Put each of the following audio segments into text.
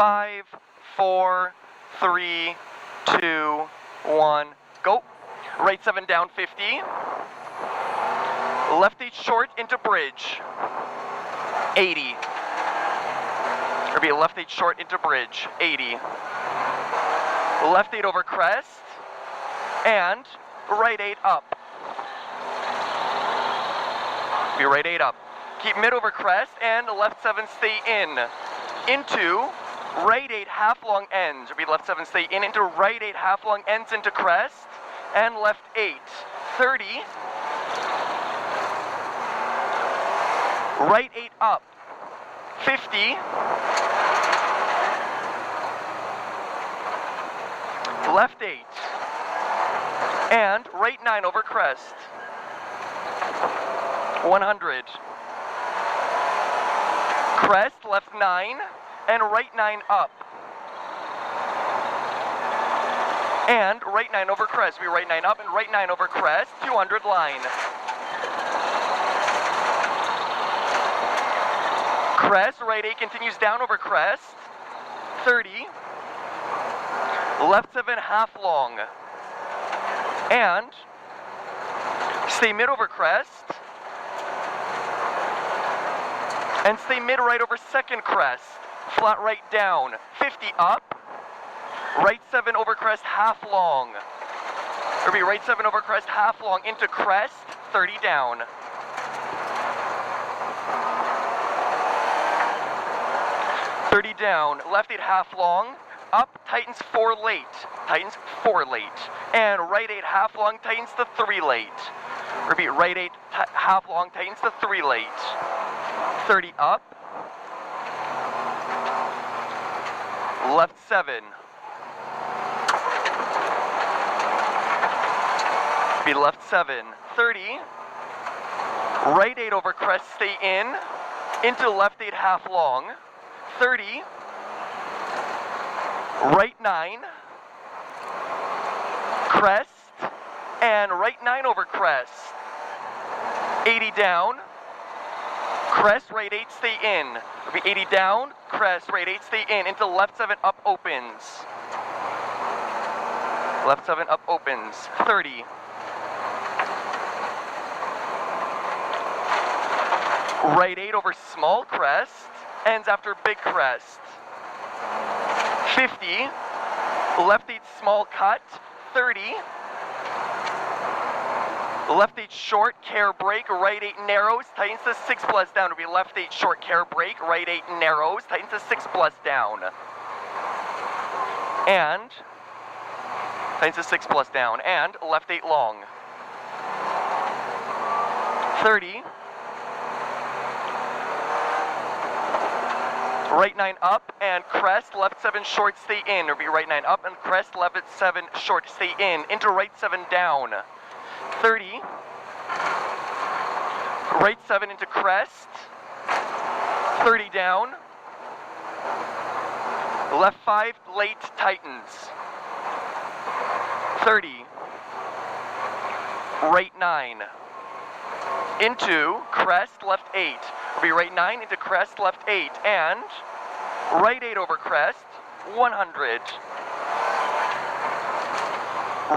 5, 4, 3, 2, 1, go. Right 7 down 50. Left 8 short into bridge. 80. Or be a left 8 short into bridge. 80. Left 8 over crest. And right 8 up. Be right 8 up. Keep mid over crest and left 7 stay in. Into right 8 half long ends. Or be left 7 stay in into right 8 half long ends into crest. And left 8. 30. Right 8 up. 50. Left 8. And right 9 over crest. 100. Crest, left 9, and right 9 up. And right 9 over crest. We right 9 up and right 9 over crest. 200 line. Crest, right 8 continues down over crest. 30. Left 7 half long. And stay mid over crest. And stay mid right over second crest. Flat right down. 50 up. Right 7 over crest half long. Or be right 7 over crest half long into crest. 30 down. Down, left 8 half long, up, tightens 4 late, tightens 4 late, and right 8 half long, tightens to 3 late. Repeat, right 8 half long, tightens to 3 late. 30 up, left 7. Be left 7. 30, right 8 over crest, stay in, into left 8 half long. 30, right 9, crest, and right 9 over crest. 80 down, crest, right 8, stay in. It'll be 80 down, crest, right 8, stay in, into left 7 up opens. Left 7 up opens. 30. Right 8 over small crest. Ends after big crest. 50. Left 8 small cut. 30. Left 8 short care brake. Right 8 narrows. Tightens to 6 plus down. It'll be left 8 short care brake. Right 8 narrows. Tightens to 6 plus down. And tightens to 6 plus down. And left 8 long. 30. Right 9 up and crest, left 7 short, stay in. Or be right 9 up and crest, left 7 short, stay in. Into right 7 down. 30. Right 7 into crest. 30 down. Left 5 late tightens. 30. Right 9. Into crest, left 8. Will be right 9 into crest, left 8, and right 8 over crest, 100.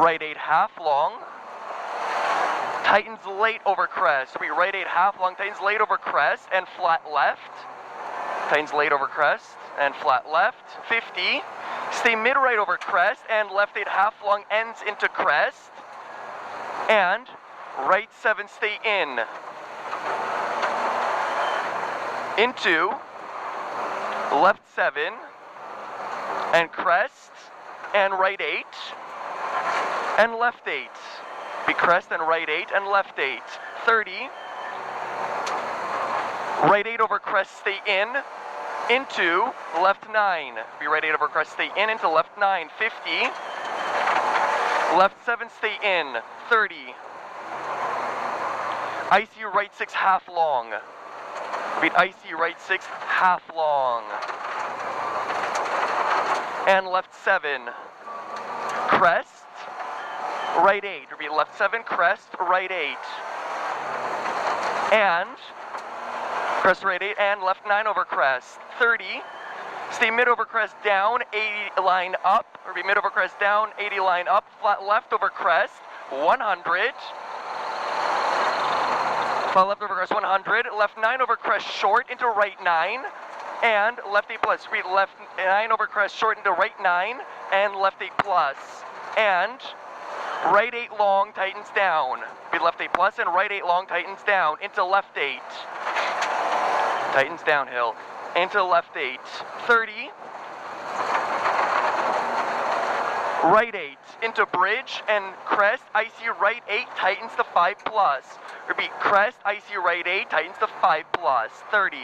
Right 8 half long, tightens late over crest. Will be right 8 half long, tightens late over crest, and flat left. Tightens late over crest, and flat left. 50. Stay mid right over crest, and left 8 half long ends into crest, and right 7 stay in. Into left 7 and crest and right 8 and left 8. Be crest and right 8 and left 8. 30. Right 8 over crest, stay in. Into left 9. Be right 8 over crest, stay in into left 9. 50. Left 7, stay in. 30. IC right 6 half long. Beat IC right 6 half long. And left 7. Crest. Right 8. Repeat left 7, crest, right 8. And crest right 8 and left 9 over crest. 30. stay mid over crest down, 80 line up, or be mid over crest down, 80 line up, flat left over crest, 100. Flat left over crest, 100, left 9 over crest short into right 9, and left 8 plus, read left 9 over crest short into right 9, and left 8 plus, and right 8 long tightens down, be left 8 plus, and right 8 long tightens down, into left 8, tightens downhill, into left 8, 30, right 8, into bridge and crest, icy right 8, tightens to 5 plus, repeat, crest, icy right 8, tightens to 5 plus, 30,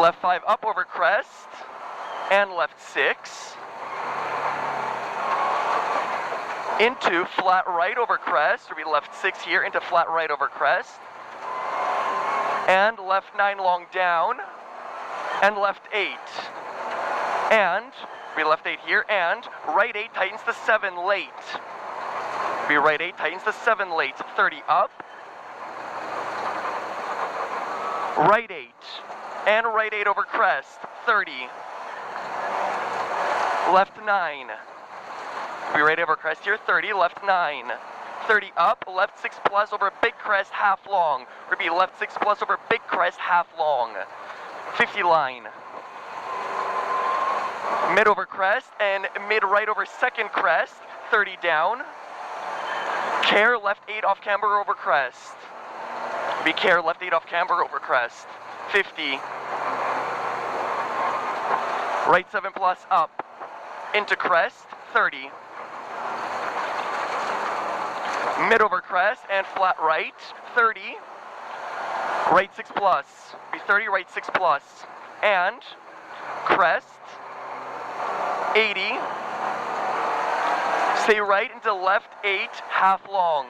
left 5 up over crest, and left 6, into flat right over crest, or be left 6 here, into flat right over crest, and left 9 long down, and left 8, and be left 8 here, and right 8 tightens to 7 late, be right 8 tightens to 7 late, 30 up, right 8, and right 8 over crest, 30, left 9, be right over crest here, 30, left 9, 30 up, left 6 plus over big crest, half long, repeat, left 6 plus over big crest, half long, 50 line, mid over crest, and mid right over second crest, 30 down, care, left 8 off camber over crest, be care, left 8 off camber over crest, 50, right 7 plus up, into crest, 30, mid over crest and flat right, 30, right 6 plus, be 30, right 6 plus, and crest, 80, stay right into left 8, half long,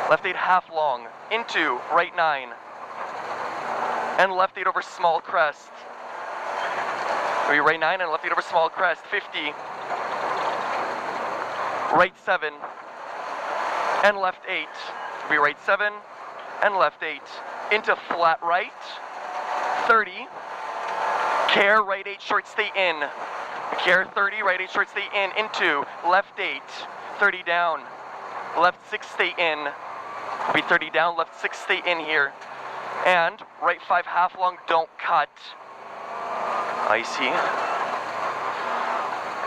left 8 half long, into right 9, and left 8 over small crest, be right 9 and left 8 over small crest, 50, right 7, and left 8, be right 7, and left 8, into flat right, 30, care, right 8 short stay in, care 30, right 8 short stay in, into left 8, 30 down, left 6 stay in, be 30 down, left 6 stay in here, and right 5 half long, don't cut, icy,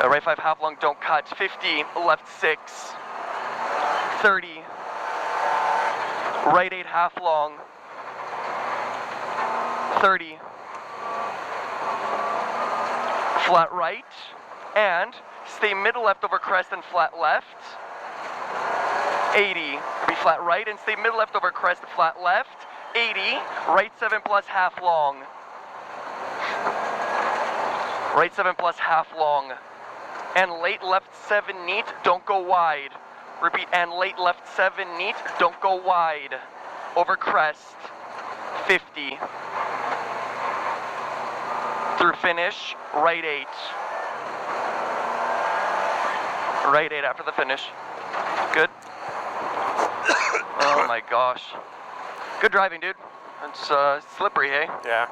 right 5 half long, don't cut, 50, left 6, 30, right 8 half long, 30, flat right, and stay middle left over crest and flat left, 80, be flat right and stay middle left over crest and flat left, 80, right 7 plus half long, right 7 plus half long, and late left 7 neat, don't go wide, repeat, and late left 7 neat, don't go wide, over crest, 50, through finish, right 8, right 8 after the finish, good, oh my gosh, good driving dude, it's slippery, hey? Yeah.